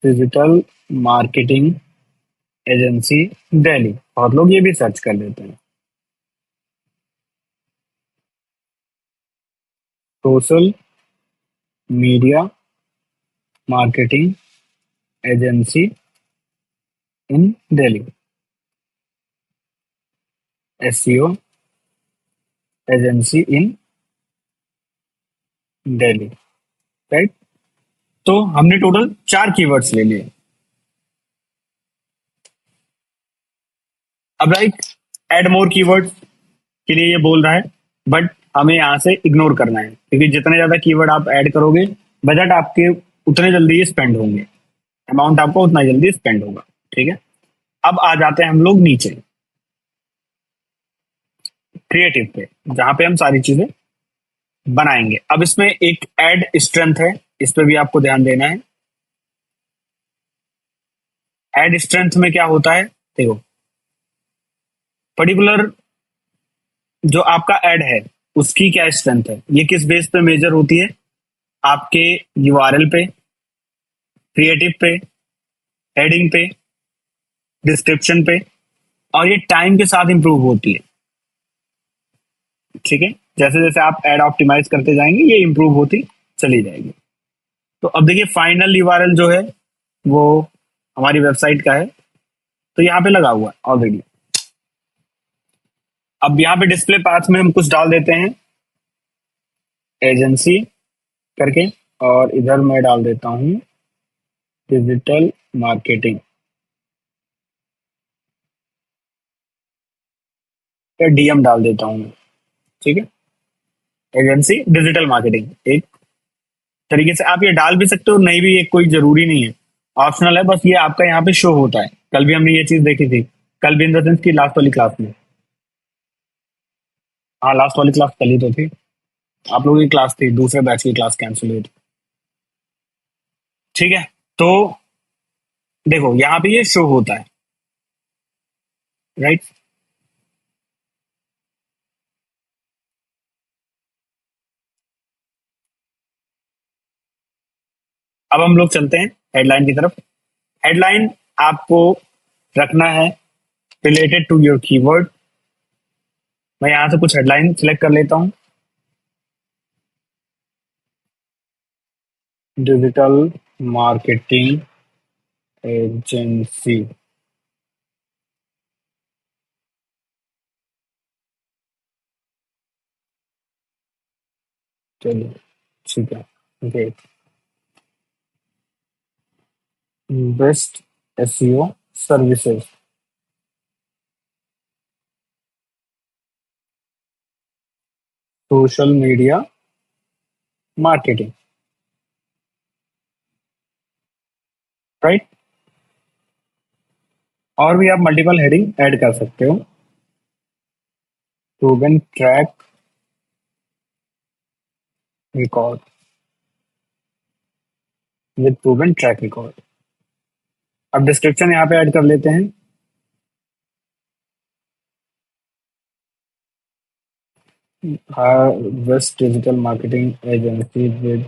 digital marketing agency Delhi. बहुत लोग ये भी सर्च कर लेते हैं, social media marketing agency in Delhi, SEO agency in Delhi, right. तो हमने टोटल 4 कीवर्ड्स ले लिए। अब राइट, एड मोर कीवर्ड्स के लिए ये बोल रहा है, बट हमें यहाँ से इग्नोर करना है, क्योंकि जितने ज्यादा कीवर्ड आप ऐड करोगे, बजट आपके उतने जल्दी ही स्पेंड होंगे, अमाउंट आपको उतना जल्दी स्पेंड होगा। ठीक है। अब आ जाते हैं हम लोग नीचे क्रिएटिव पे, जहां पे हम सारी चीजें बनाएंगे। अब इसमें एक एड स्ट्रेंथ है, इस पे भी आपको ध्यान देना है। एड स्ट्रेंथ में क्या होता है, देखो, पर्टिकुलर जो आपका एड है उसकी क्या स्ट्रेंथ है, ये किस बेस पे मेजर होती है, आपके यूआरएल पे, क्रिएटिव पे, हेडिंग पे, डिस्क्रिप्शन पे, और ये टाइम के साथ इंप्रूव होती है। ठीक है। जैसे जैसे आप एड ऑप्टिमाइज करते जाएंगे ये इंप्रूव होती चली जाएगी। तो अब देखिए फाइनल यूआरएल जो है वो हमारी वेबसाइट का है, तो यहाँ पे लगा हुआ है ऑलरेडी। अब यहाँ पे डिस्प्ले पाथ में हम कुछ डाल देते हैं एजेंसी करके, और इधर मैं डाल देता हूँ डिजिटल मार्केटिंग या डीएम डाल देता हूँ मैं। ठीक है, एजेंसी डिजिटल मार्केटिंग एक तरीके से आप ये डाल भी सकते हो, नहीं भी, ये कोई जरूरी नहीं है, ऑप्शनल है, बस ये आपका यहाँ पे शो होता है। कल भी हमने ये चीज देखी थी, कल भी इन द सेंस की लास्ट वाली क्लास में। हाँ, लास्ट वाली क्लास कल ही तो थी, आप लोगों की क्लास थी, दूसरे बैच की क्लास कैंसिल हुई थी। ठीक है। तो देखो यहाँ पे ये शो होता है, राइट। अब हम लोग चलते हैं हेडलाइन की तरफ। हेडलाइन आपको रखना है रिलेटेड टू योर कीवर्ड। मैं यहाँ से कुछ हेडलाइन सिलेक्ट कर लेता हूँ। डिजिटल मार्केटिंग एजेंसी, चलिए ठीक है, great, best SEO services, social media marketing, right. और भी आप मल्टीपल हेडिंग ऐड कर सकते हो। Proven track record with proven track record. अब डिस्क्रिप्शन यहाँ पे ऐड कर लेते हैं। Harvest digital marketing agency with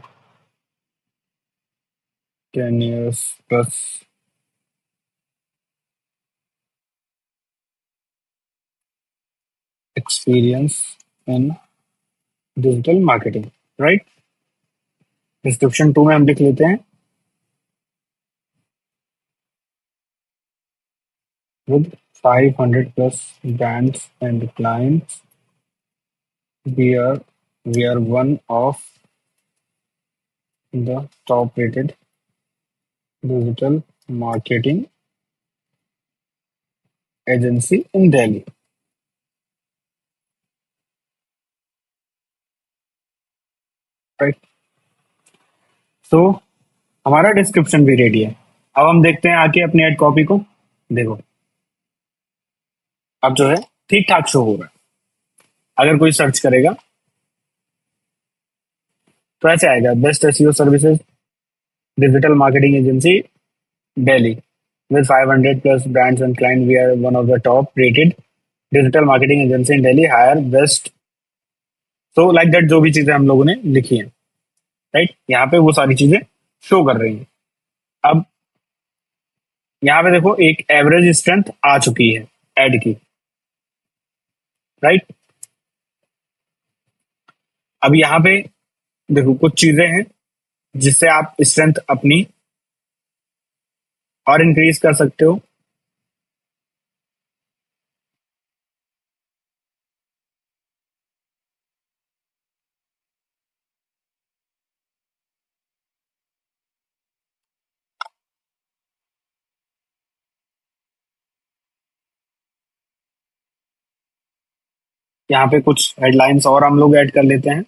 10 years plus experience in digital marketing, right? Description 2 में हम लिख लेते हैं with 500 plus brands and clients. We are one of the top rated digital marketing agency in Delhi. Right, तो हमारा description भी ready है। अब हम देखते हैं आके अपनी एड कॉपी को। देखो अब जो है ठीक ठाक शो हो रहा है। अगर कोई सर्च करेगा तो ऐसे आएगा, best SEO services digital marketing agency Delhi with 500 plus brands and clients. We are one of the top rated digital marketing agency in Delhi. Hire best, so like that जो भी चीजें हम लोगों ने लिखी हैं, राइट, यहाँ पे वो सारी चीजें शो कर रही हैं। अब यहाँ पे देखो एक एवरेज स्ट्रेंथ आ चुकी है एड की, राइट। अब यहाँ पे देखो कुछ चीजें हैं जिससे आप स्ट्रेंथ अपनी और इंक्रीज कर सकते हो। यहाँ पे कुछ हेडलाइंस और हम लोग ऐड कर लेते हैं।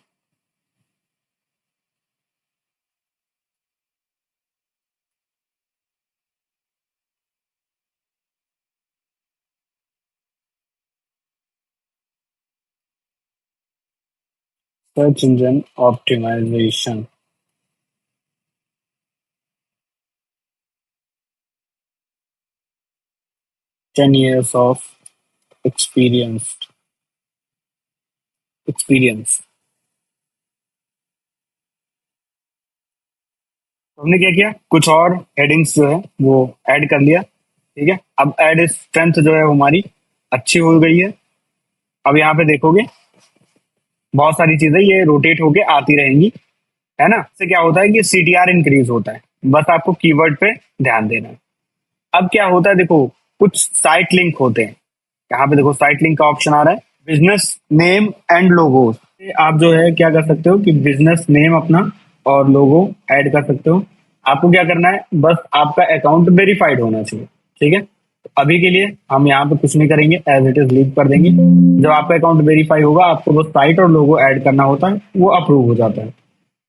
Search engine optimization, 10 years of experienced experience। तो हमने क्या किया, कुछ और हेडिंग्स जो है वो ऐड कर लिया, ठीक है। अब एड स्ट्रेंथ जो है वो हमारी अच्छी हो गई है। अब यहाँ पे देखोगे बहुत सारी चीजें ये रोटेट होके आती रहेंगी, है ना। इससे क्या होता है कि सीटीआर इंक्रीज होता है। बस आपको कीवर्ड पे ध्यान देना है। अब क्या होता है, देखो कुछ साइट लिंक होते हैं। यहाँ पे देखो साइट लिंक का ऑप्शन आ रहा है, बिजनेस नेम एंड लोगो। आप जो है क्या कर सकते हो कि बिजनेस नेम अपना और लोगो ऐड कर सकते हो। आपको क्या करना है, बस आपका अकाउंट वेरीफाइड होना चाहिए, ठीक है। तो अभी के लिए हम यहाँ पे कुछ नहीं करेंगे, एज इट इज लीव कर देंगे। जब आपका अकाउंट वेरीफाई होगा आपको बस साइट और लोगो ऐड करना होता है, वो अप्रूव हो जाता है।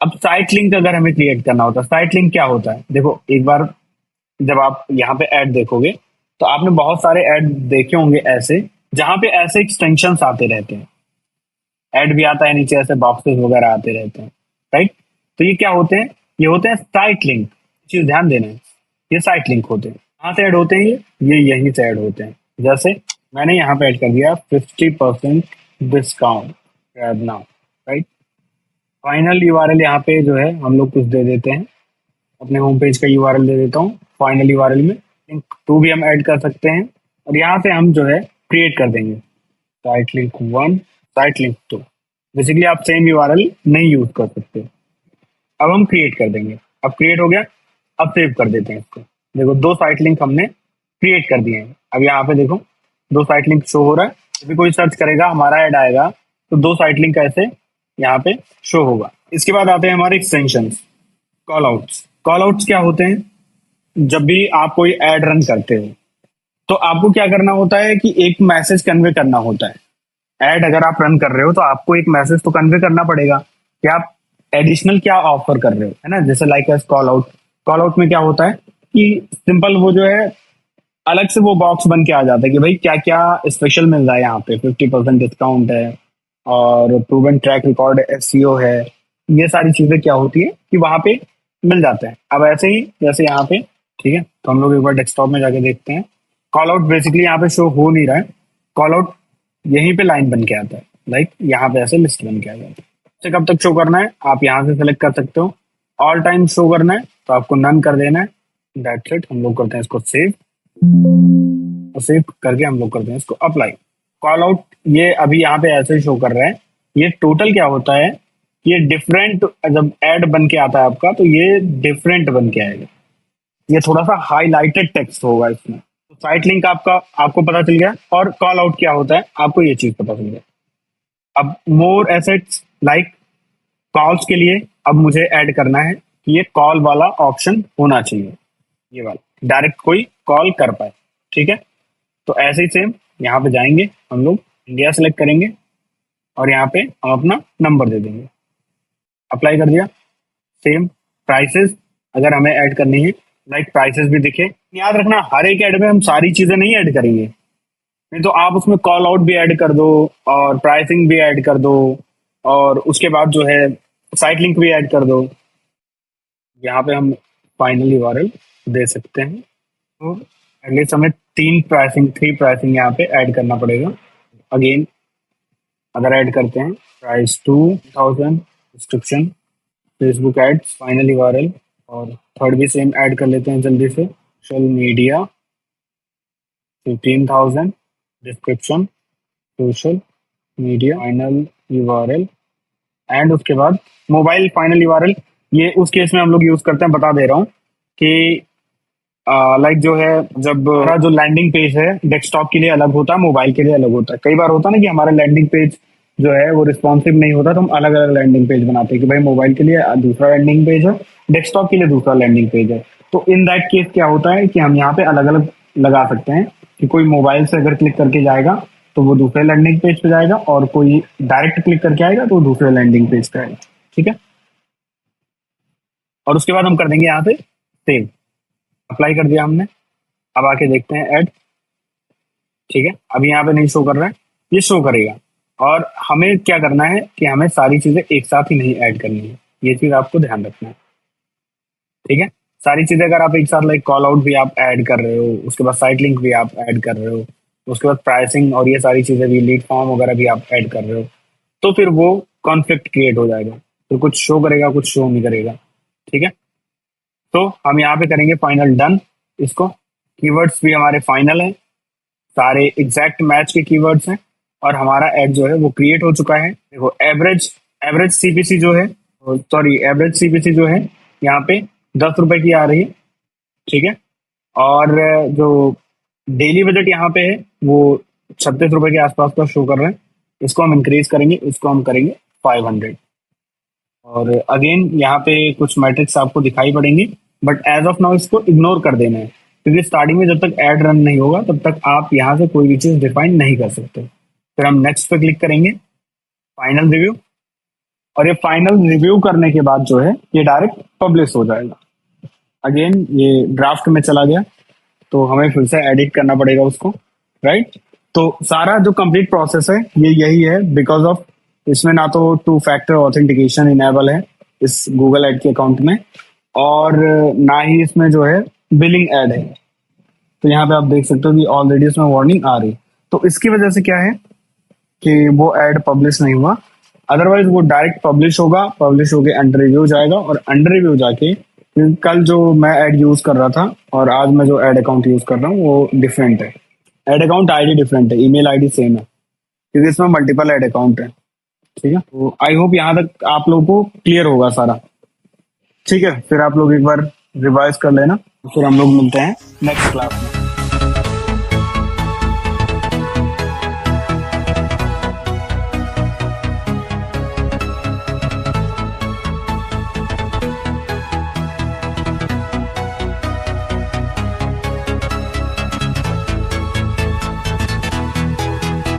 अब साइट लिंक अगर हमें क्रिएट करना होता है, साइट लिंक क्या होता है, देखो एक बार जब आप यहाँ पे ऐड देखोगे तो आपने बहुत सारे ऐड देखे होंगे ऐसे, जहां पे ऐसे एक्सटेंशन आते रहते हैं। ऐड भी आता है नीचे ऐसे बॉक्सेस वगैरह आते रहते हैं, राइट। तो ये क्या होते हैं, ये होते हैं साइट लिंक। चीज ध्यान देना है, ये साइट लिंक होते हैं। कहाँ से ऐड होते हैं ये यहीं से ऐड होते हैं। जैसे मैंने यहाँ पे ऐड कर दिया 50% discount now, right. Final URL यहाँ पे जो है हम लोग कुछ दे देते हैं, अपने होम पेज का यूआरएल दे देता हूँ। फाइनल यूआरएल में लिंक 2 भी हम ऐड कर सकते हैं, और यहाँ पे हम जो है क्रिएट कर देंगे site link 1, site link 2। Basically आप सेम यूआरएल नहीं यूज कर सकते। अब हम क्रिएट कर देंगे। अब क्रिएट हो गया, अब सेव कर देते हैं इसको। देखो 2 साइट लिंक हमने क्रिएट कर दिए हैं। अब यहाँ पे देखो 2 साइट लिंक शो हो रहा है। जब भी कोई सर्च करेगा हमारा ऐड आएगा तो 2 साइट लिंक ऐसे यहाँ पे शो होगा। इसके बाद आते हैं हमारे extension, call outs. Call outs क्या होते हैं, जब भी आप कोई एड रन करते हो तो आपको क्या करना होता है कि एक मैसेज कन्वे करना होता है। एड अगर आप रन कर रहे हो तो आपको एक मैसेज तो कन्वे करना पड़ेगा कि आप एडिशनल क्या ऑफर कर रहे हो, है ना। जैसे like S call out. Call out में क्या होता है कि सिंपल वो जो है अलग से वो बॉक्स बन के आ जाता है कि भाई क्या क्या स्पेशल मिल रहा है यहाँ पे, 50% डिस्काउंट है और प्रूवन ट्रैक रिकॉर्ड एसईओ है। ये सारी चीजें क्या होती है कि वहां पे मिल जाते हैं। अब ऐसे ही जैसे यहाँ पे, ठीक है, तो हम लोग एक बार डेस्कटॉप में जाके देखते हैं। कॉल आउट बेसिकली यहाँ पे शो हो नहीं रहा है। कॉल आउट यहीं पे लाइन बन के आता है, लाइक यहाँ पे ऐसे लिस्ट बन के आ जाता है। इसे कब तक शो करना है आप यहाँ से सेलेक्ट कर सकते हो। ऑल टाइम शो करना है तो आपको नन कर देना है। That's it. हम लोग करते हैं इसको सेव, और सेव करके हम लोग करते हैं इसको अप्लाई। कॉल आउट ये अभी यहाँ पे ऐसे शो कर रहा है। ये टोटल क्या होता है, ये डिफरेंट, जब ऐड बन के आता है आपका तो ये डिफरेंट बन के आएगा। ये थोड़ा सा हाईलाइटेड टेक्स्ट होगा इसमें। तो साइट लिंक आपका आपको पता चल गया, और कॉल आउट क्या होता है आपको ये चीज पता चल गया। अब मोर एसेट्स लाइक कॉल्स के लिए अब मुझे ऐड करना है कि ये कॉल वाला ऑप्शन होना चाहिए, ये वाला डायरेक्ट कोई कॉल कर पाए। ठीक है, तो ऐसे ही सेम यहाँ पे जाएंगे, हम लोग इंडिया सेलेक्ट करेंगे और यहाँ पे हम अपना नंबर दे देंगे। अप्लाई कर दिया। सेम प्राइसेस अगर हमें ऐड करनी है, लाइक प्राइसेस भी दिखे। याद रखना हर एक ऐड में हम सारी चीजें नहीं ऐड करेंगे, नहीं तो आप उसमें कॉल आउट भी ऐड कर दो और प्राइसिंग भी ऐड कर दो और उसके बाद जो है साइट लिंक भी ऐड कर दो। यहाँ पे हम फाइनल यूआरएल दे सकते हैं। तो एटलीस्ट हमें थ्री प्राइसिंग यहाँ पे ऐड करना पड़ेगा। अगेन अगर ऐड करते हैं price 2000, description, Facebook ads, final URL, और थर्ड भी सेम ऐड कर लेते हैं जल्दी से, social media 15,000, description, social media, final URL, and उसके बाद मोबाइल फाइनल यूआरएल। ये उस केस में हम लोग यूज करते हैं, बता दे रहा हूँ कि लाइक जो है, जब हमारा जो लैंडिंग पेज है डेस्कटॉप के लिए अलग होता है, मोबाइल के लिए अलग होता है। कई बार होता है ना कि हमारा लैंडिंग पेज जो है वो रिस्पॉन्सिव नहीं होता, तो हम अलग अलग लैंडिंग पेज बनाते हैं कि भाई मोबाइल के लिए दूसरा लैंडिंग पेज है, डेस्कटॉप के लिए दूसरा लैंडिंग पेज है। तो इन दैट केस क्या होता है कि हम यहाँ पे अलग अलग लगा सकते हैं कि कोई मोबाइल से अगर क्लिक करके जाएगा तो वो दूसरे लैंडिंग पेज पे जाएगा, और कोई डायरेक्ट क्लिक करके आएगा तो वो दूसरे लैंडिंग पेज पे आएगा। ठीक है, और उसके बाद हम कर देंगे यहाँ पे सेव। अप्लाई कर दिया हमने। अब आके देखते हैं ऐड। ठीक है, अभी यहाँ पे नहीं शो कर रहा है, ये शो करेगा। और हमें क्या करना है कि हमें सारी चीजें एक साथ ही नहीं ऐड करनी है, ये चीज आपको ध्यान रखना है। ठीक है, सारी चीजें अगर आप एक साथ, लाइक कॉल आउट भी आप ऐड कर रहे हो, उसके बाद साइट लिंक भी आप ऐड कर रहे हो, उसके बाद प्राइसिंग और ये सारी चीजें भी, लीड फॉर्म वगैरह भी आप ऐड कर रहे हो, तो फिर वो कॉन्फ्लिक्ट क्रिएट हो जाएगा। तो कुछ शो करेगा, कुछ शो नहीं करेगा। ठीक है, तो हम यहाँ पे करेंगे फाइनल डन इसको। कीवर्ड्स भी हमारे फाइनल है, सारे एग्जैक्ट मैच के कीवर्ड्स हैं, और हमारा एड जो है वो क्रिएट हो चुका है। देखो एवरेज एवरेज सीपीसी जो है, सॉरी एवरेज सीपीसी जो है यहाँ पे 10 रुपए की आ रही है। ठीक है, और जो डेली बजट यहाँ पे है वो 36 रुपए के आसपास का शो कर रहे हैं। इसको हम इंक्रीज करेंगे, इसको हम करेंगे 500। और अगेन यहाँ पे कुछ मैट्रिक्स आपको दिखाई पड़ेंगे, बट एज ऑफ नाउ इसको इग्नोर कर देना है, क्योंकि स्टार्टिंग में जब तक एड रन नहीं होगा तब तक आप यहाँ से कोई भी चीज डिफाइन नहीं कर सकते। फिर हम नेक्स्ट पे क्लिक करेंगे, फाइनल रिव्यू, और ये फाइनल रिव्यू करने के बाद जो है ये डायरेक्ट पब्लिश हो जाएगा। अगेन ये ड्राफ्ट में चला गया, तो हमें फिर से एडिट करना पड़ेगा उसको, राइट। तो सारा जो कंप्लीट प्रोसेस है ये यही है, बिकॉज ऑफ इसमें ना तो 2 फैक्टर ऑथेंटिकेशन इनेबल है इस गूगल एड के अकाउंट में, और ना ही इसमें जो है बिलिंग ऐड है। तो यहाँ पे आप देख सकते हो कि ऑलरेडी इसमें वार्निंग आ रही, तो इसकी वजह से क्या है कि वो एड पब्लिश नहीं हुआ। अदरवाइज वो डायरेक्ट पब्लिश होगा, पब्लिश होके अंडर रिव्यू जाएगा, और अंडर रिव्यू जाके, क्योंकि कल जो मैं ऐड यूज कर रहा था और आज मैं जो ऐड अकाउंट यूज कर रहा हूँ वो डिफरेंट है। ऐड अकाउंट आईडी डिफरेंट है, ईमेल आईडी सेम है, क्योंकि इसमें मल्टीपल ऐड अकाउंट है। ठीक है, तो आई होप यहाँ तक आप लोगों को क्लियर होगा सारा। ठीक है, फिर आप लोग एक बार रिवाइज कर लेना, फिर हम लोग मिलते हैं नेक्स्ट क्लास में।